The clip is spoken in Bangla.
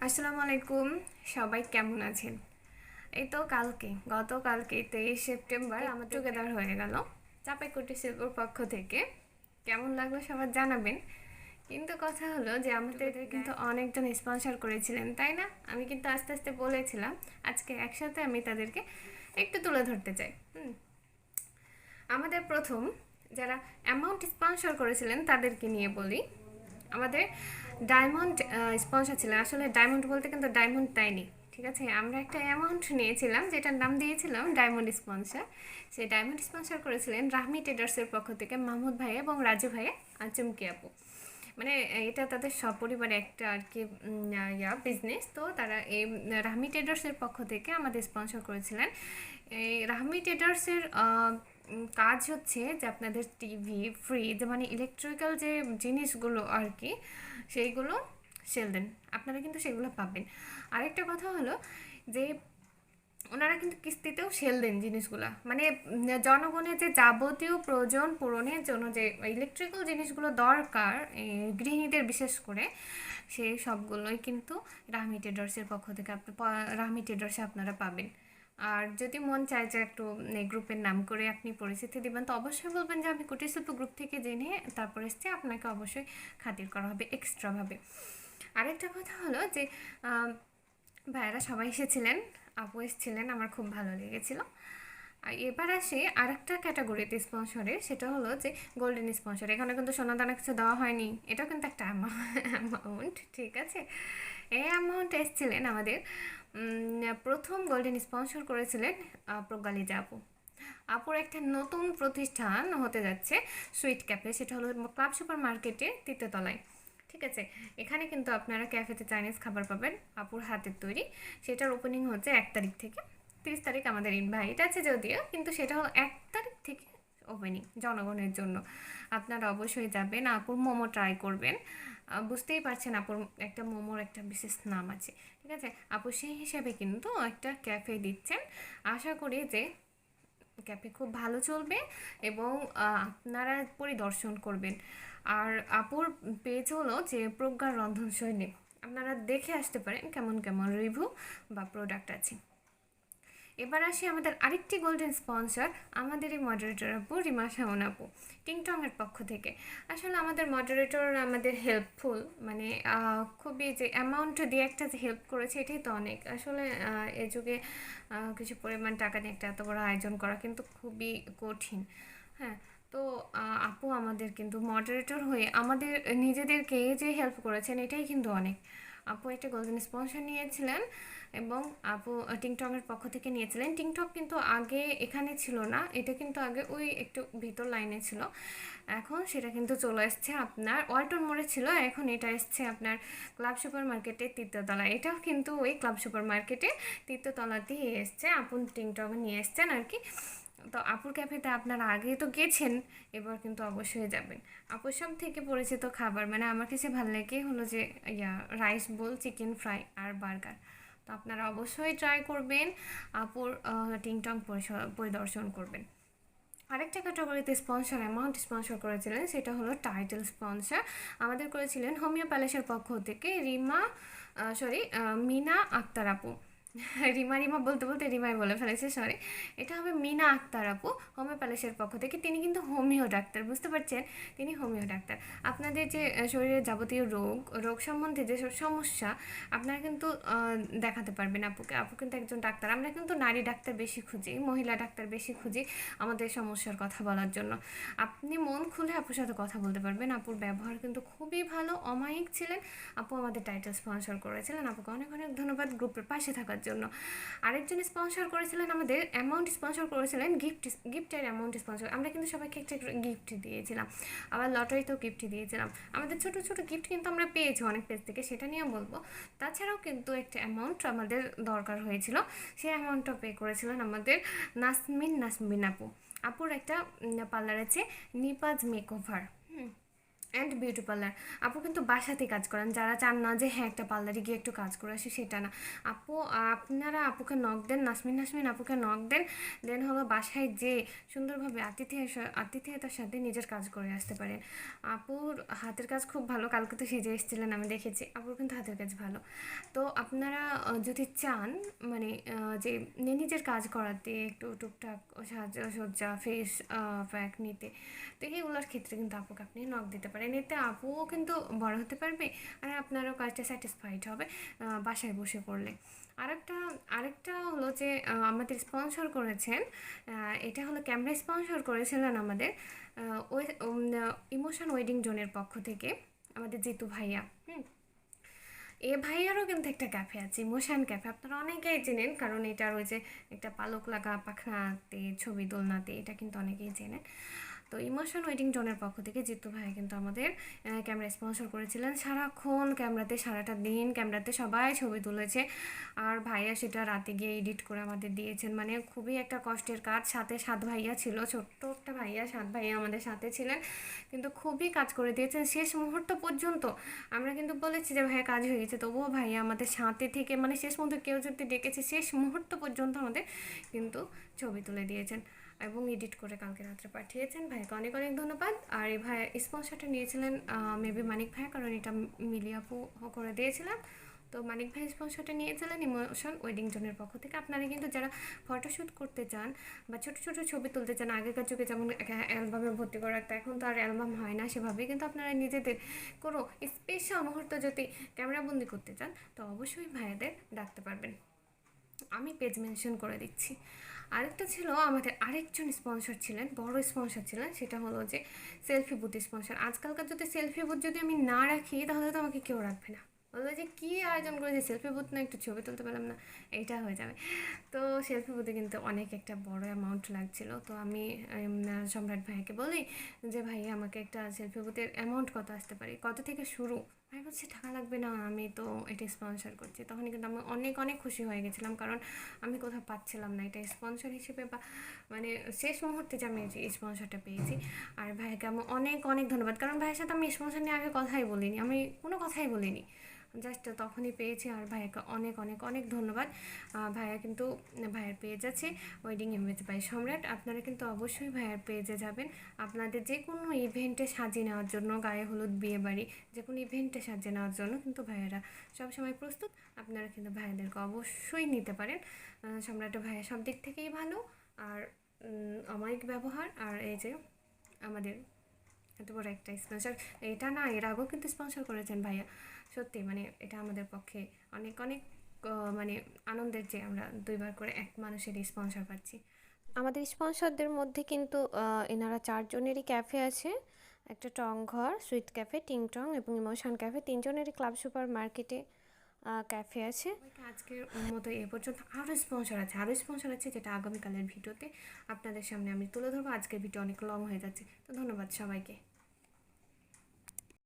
আসসালামু আলাইকুম। সবাই কেমন আছেন? এই তো গতকালকে 23 সেপ্টেম্বর আমার টুগেদার হয়ে গেল চাপাই কুটি শিল্পর পক্ষ থেকে। কেমন লাগলো সবার জানাবেন। কিন্তু কথা হলো যে আমাদের কিন্তু অনেকজন স্পন্সর করেছিলেন, তাই না? আমি কিন্তু আস্তে আস্তে বলেছিলাম আজকে একসাথে আমি তাদেরকে একটু তুলে ধরতে চাই। আমাদের প্রথম যারা অ্যামাউন্ট স্পন্সর করেছিলেন তাদেরকে নিয়ে বলি। আমাদের ডায়মন্ড স্পন্সর ছিলেন। আসলে ডায়মন্ড বলতে কিন্তু ডায়মন্ড তাইনি, ঠিক আছে? আমরা একটা অ্যামাউন্ট নিয়েছিলাম যেটার নাম দিয়েছিলাম ডায়মন্ড স্পন্সর। সেই ডায়মন্ড স্পন্সর করেছিলেন রাহমি ট্রেডার্সের পক্ষ থেকে মাহমুদ ভাই এবং রাজু ভাই আর চুমকি আপু। মানে এটা তাদের সপরিবারে একটা আর কি বিজনেস। তো তারা এই রাহমি ট্রেডার্সের পক্ষ থেকে আমাদের স্পন্সর করেছিলেন। এই রাহমি ট্রেডার্সের কাজ হচ্ছে যে আপনাদের টিভি, ফ্রিজ, মানে ইলেকট্রিক্যাল যে জিনিসগুলো আর কি, সেইগুলো সেল দেন। আপনারা কিন্তু সেগুলো পাবেন। আরেকটা কথা হলো যে ওনারা কিন্তু কিস্তিতেও সেল দেন জিনিসগুলো। মানে জনগণের যে যাবতীয় প্রয়োজন পূরণের জন্য যে ইলেকট্রিক্যাল জিনিসগুলো দরকার গৃহিণীদের বিশেষ করে, সেই সবগুলোই কিন্তু রাহমি ট্রেডার্সের পক্ষ থেকে রাহমি ট্রেডার্সে আপনারা পাবেন। আর যদি মন চায় যে একটু গ্রুপের নাম করে আপনি পরিচিতি দিবেন, তো অবশ্যই বলবেন যে আমি কুটির শিল্প গ্রুপ থেকে জেনে তারপর এসছে, আপনাকে অবশ্যই খাতির করা হবে এক্সট্রাভাবে। আরেকটা কথা হলো যে ভাইয়েরা সবাই এসেছিলেন, আপু এসেছিলেন, আমার খুব ভালো লেগেছিল। আর এবার আসি আরেকটা ক্যাটাগরিতে স্পন্সরে, সেটা হলো যে গোল্ডেন স্পন্সর। এখানে কিন্তু সোনাদানা কিছু দেওয়া হয়নি, এটাও কিন্তু একটা অ্যামাউন্ট, ঠিক আছে? এই অ্যামাউন্ট এসেছিলেন আমাদের প্রথম গোল্ডেন স্পন্সর করেছিলেন প্রজ্ঞালিজা আপু। আপুর একটা নতুন প্রতিষ্ঠান হতে যাচ্ছে সুইট ক্যাফে, সেটা হলো ক্লাব সুপার মার্কেটের 3য় তলায়, ঠিক আছে? এখানে কিন্তু আপনারা ক্যাফেতে চাইনিজ খাবার পাবেন আপুর হাতের তৈরি। সেটার ওপেনিং হচ্ছে 1 তারিখ থেকে। 30 তারিখ আমাদের ইনভাইট আছে যদিও, কিন্তু সেটা হলো 1 তারিখ থেকে ওপেনিং জনগণের জন্য। আপনারা অবশ্যই যাবেন, আপুর মোমো ট্রাই করবেন। বুঝতেই পারছেন আপুর একটা মোমোর একটা বিশেষ নাম আছে, ঠিক আছে? আপু সেই হিসাবে কিন্তু একটা ক্যাফে দিচ্ছেন। আশা করি যে ক্যাফে খুব ভালো চলবে এবং আপনারা পরিদর্শন করবেন। আর আপুর পেজ হলো যে প্রজ্ঞার রন্ধনশৈলী, আপনারা দেখে আসতে পারেন কেমন কেমন রিভিউ বা প্রোডাক্ট আছে। এবার আসি আমাদের আরেকটি গোল্ডেন স্পন্সর, আমাদেরই মডারেটর আপু রিমা শাওন আপু টিংটংয়ের পক্ষ থেকে। আসলে আমাদের মডারেটর আমাদের হেল্পফুল, মানে খুবই যে অ্যামাউন্ট দিয়ে একটা যে হেল্প করেছে এটাই তো অনেক। আসলে এ যুগে কিছু পরিমাণ টাকা নিয়ে একটা এত বড় আয়োজন করা কিন্তু খুবই কঠিন। হ্যাঁ, তো আপু আমাদের কিন্তু মডারেটর হয়ে আমাদের নিজেদেরকে যে হেল্প করেছেন এটাই কিন্তু অনেক। আপু একটা গোল্ডেন স্পন্সর নিয়েছিলেন এবং আপু টিংটকের পক্ষ থেকে নিয়েছিলেন। টিংটক কিন্তু আগে এখানে ছিল না, এটা কিন্তু আগে ওই একটু ভিতর লাইনে ছিল। এখন সেটা কিন্তু চলে এসছে আপনার ওয়ালটন মোড়ে ছিল, এখন এটা এসছে আপনার ক্লাব সুপার মার্কেটের 3য় তলায়। এটাও কিন্তু ওই ক্লাব সুপার মার্কেটে 3য় তলাতেই এসছে, আপু টিংটক নিয়ে এসছেন আর কি। তো আপুর ক্যাফেতে আপনারা আগেই তো গেছেন, এবার কিন্তু অবশ্যই যাবেন। আপুর সব থেকে পরিচিত খাবার, মানে আমার কাছে ভালো লাগে হলো যে রাইস বোল, চিকেন ফ্রাই আর বার্গার। তো আপনারা অবশ্যই ট্রাই করবেন, আপুর টিংটং পরিদর্শন করবেন। আরেকটা ক্যাটাগরিতে স্পন্সর অ্যামাউন্ট স্পন্সর করেছিলেন, সেটা হলো টাইটেল স্পন্সর। আমাদের করেছিলেন হোমিও প্যালেসের পক্ষ থেকে মিনা আক্তার আপু। রিমা রিমা বলতে বলতে রিমাই বলে ফেলেছে, সরি। এটা হবে মিনা আক্তার আপু হোমিও প্যালেসের পক্ষ থেকে। তিনি কিন্তু হোমিও ডাক্তার, বুঝতে পারছেন? তিনি হোমিও ডাক্তার। আপনাদের যে শরীরের যাবতীয় রোগ সম্বন্ধে যে সমস্যা আপনারা কিন্তু দেখাতে পারবেন আপুকে। আপু কিন্তু একজন ডাক্তার। আমরা কিন্তু নারী ডাক্তার বেশি খুঁজি, মহিলা ডাক্তার বেশি খুঁজি আমাদের সমস্যার কথা বলার জন্য। আপনি মন খুলে আপুর সাথে কথা বলতে পারবেন। আপুর ব্যবহার কিন্তু খুবই ভালো, অমায়িক ছিলেন। আপু আমাদের টাইটেল স্পন্সর করেছিলেন, আপুকে অনেক অনেক ধন্যবাদ গ্রুপের পাশে থাকার জন্য। আরেকজন স্পন্সর করেছিলেন আমাদের অ্যামাউন্ট স্পন্সর করেছিলেন গিফটের অ্যামাউন্ট স্পন্সর। আমরা কিন্তু সবাইকে একটা গিফট দিয়েছিলাম, আবার লটারিতেও গিফট দিয়েছিলাম। আমাদের ছোট ছোট গিফট কিন্তু আমরা পেয়েছি অনেক পেজ থেকে, সেটা নিয়েও বলবো। তাছাড়াও কিন্তু একটা অ্যামাউন্ট আমাদের দরকার হয়েছিল, সেই অ্যামাউন্টটা পে করেছিলেন আমাদের নাসমিন আপু। আপুর একটা পার্লার আছে নিপাজ মেকওভার। And beauty parlour. আপু কিন্তু বাসাতে কাজ করেন, যারা চান না যে হ্যাঁ একটা পার্লারে গিয়ে একটু কাজ করে আসি, সেটা না আপু। আপনারা আপুকে নক দেন, নাসমিন আপুকে নক দেন, দেন হলো বাসায় যে সুন্দরভাবে আতিথেয়তার সাথে নিজের কাজ করে আসতে পারেন। আপুর হাতের কাজ খুব ভালো, কালকে তো সেজে এসেছিলেন, আমি দেখেছি আপুর কিন্তু হাতের কাজ ভালো। তো আপনারা যদি চান মানে যে নিজের কাজ করাতে একটু টুকটাক সাজসজ্জা ফেস প্যাক নিতে, তো এইগুলোর ক্ষেত্রে কিন্তু আপুকে আপনি নক দিতে পারেন। এতে আপুও কিন্তু বড় হতে পারবে, আর আপনারও কাজটা স্যাটিসফাইড হবে বাসায় বসে করলে। আরেকটা আরেকটা হলো যে আমাদের স্পন্সর করেছেন, এটা হলো ক্যামেরা স্পন্সর করেছিলেন আমাদের ওই ইমোশন ওয়েডিং জোনের পক্ষ থেকে আমাদের জিতু ভাইয়া। এ ভাইয়ারও কিন্তু একটা ক্যাফে আছে, ইমোশন ক্যাফে, আপনারা অনেকেই চেনেন, কারণ এটার ওই যে একটা পালক লাগা পাখনাতে ছবি দোলনাতে, এটা কিন্তু অনেকেই চেনেন। তো ইমোশন ওয়েডিং জোনের পক্ষ থেকে জিতু ভাই কিন্তু আমাদের ক্যামেরা স্পন্সর করেছিলেন। সারাক্ষণ ক্যামেরাতে, সারাটা দিন ক্যামেরাতে সবাই ছবি তুলেছে, আর ভাইয়া সেটা রাতে গিয়ে এডিট করে আমাদের দিয়েছেন। মানে খুবই একটা কষ্টের কাজ। সাথে 7 ভাইয়া ছিল, ছোট্ট একটা ভাইয়া, 7 ভাইয়া আমাদের সাথে ছিলেন, কিন্তু খুবই কাজ করে দিয়েছেন শেষ মুহূর্ত পর্যন্ত। আমরা কিন্তু বলেছি যে ভাইয়া কাজ হয়ে গেছে, তবুও ভাইয়া আমাদের সাথে থেকে মানে শেষ মুহূর্তে কেউ যদি ডেকেছে শেষ মুহূর্ত পর্যন্ত আমাদের কিন্তু ছবি তুলে দিয়েছেন এবং এডিট করে কালকে রাত্রে পাঠিয়েছেন। ভাইকে অনেক অনেক ধন্যবাদ। আর এই ভাই স্পন্সরটা নিয়েছিলেন মেবি মানিক ভাই, কারণ এটা মিলি আপু করে দিয়েছিলাম। তো মানিক ভাই স্পন্সরটা নিয়েছিলেন ইমোশন ওয়েডিং জোনের পক্ষ থেকে। আপনারা কিন্তু যারা ফটোশ্যুট করতে চান বা ছোটো ছোটো ছবি তুলতে চান, আগেকার যুগে যেমন অ্যালবামে ভর্তি করা রাখতো, এখন তো আর অ্যালবাম হয় না সেভাবে, কিন্তু আপনারা নিজেদের কোনো স্পেশাল মুহূর্ত যদি ক্যামেরাবন্দি করতে চান, তো অবশ্যই ভাইয়াদের ডাকতে পারবেন। আমি পেজ মেনশন করে দিচ্ছি। আরেকটা ছিল আমাদের আরেকজন স্পন্সর ছিলেন, বড় স্পন্সর ছিলেন, সেটা হলো যে সেলফি বুথ স্পন্সর। আজকালকার যদি সেলফি বুথ যদি আমি না রাখি, তাহলে তো আমাকে কেউ রাখবে না, বললো যে কী আয়োজন করেছে সেলফি বুথ, না একটু ছবি তুলতে পেলাম না, এইটা হয়ে যাবে। তো সেলফি বুথে কিন্তু অনেক একটা বড় অ্যামাউন্ট লাগছিল। তো আমি সম্রাট ভাইকে বলি যে ভাই আমাকে একটা সেলফি বুথের অ্যামাউন্ট কত আসতে পারে, কত থেকে শুরু। ভাই বলছে টাকা লাগবে না, আমি তো এটা স্পন্সর করছি। তখন কিন্তু আমি অনেক অনেক খুশি হয়ে গেছিলাম, কারণ আমি কোথাও পাচ্ছিলাম না এটা স্পন্সর হিসেবে, বা মানে শেষ মুহূর্তে যে আমি এই স্পন্সরটা পেয়েছি। আর ভাইকে আমি অনেক অনেক ধন্যবাদ, কারণ ভাইয়ের সাথে আমি স্পন্সর নিয়ে আগে কথাই বলিনি, আমি কোনো কথাই বলিনি, জাস্ট তখনই পেয়েছি। আর ভাইয়াকে অনেক অনেক অনেক ধন্যবাদ। ভাইয়া কিন্তু, ভাইয়ের পেজ আছে ওয়েডিং ইমেজ বাই সম্রাট, আপনারা কিন্তু অবশ্যই ভাইয়ের পেজে যাবেন। আপনাদের যে কোনো ইভেন্টে সাজিয়ে নেওয়ার জন্য, গায়ে হলুদ, বিয়ে বাড়ি, যে কোনো ইভেন্টে সাজিয়ে নেওয়ার জন্য কিন্তু ভাইয়েরা সবসময় প্রস্তুত। আপনারা কিন্তু ভাইয়াদেরকে অবশ্যই নিতে পারেন। সম্রাটের ভাইয়া সব দিক থেকেই ভালো, আর অমায়িক ব্যবহার, আর এই যে আমাদের এত বড় একটা স্পন্সর, এটা না এর আগেও কিন্তু স্পন্সর করেছেন ভাইয়া। সত্যি মানে এটা আমাদের পক্ষে অনেক অনেক মানে আনন্দের, যে আমরা 2বার করে এক মানুষের স্পন্সর পাচ্ছি। আমাদের স্পন্সরদের মধ্যে কিন্তু এনারা 4 জনেরই ক্যাফে আছে, একটা টং ঘর, সুইট ক্যাফে, টিং টং এবং ইমোশন ক্যাফে, 3 জনেরই ক্লাব সুপার মার্কেটে ক্যাফে আছে। আজকের মতো এ পর্যন্ত আরও স্পন্সর আছে, যেটা আগামীকালের ভিডিওতে আপনাদের সামনে আমি তুলে ধরবো। আজকের ভিডিও অনেক লং হয়ে যাচ্ছে, তো ধন্যবাদ সবাইকে।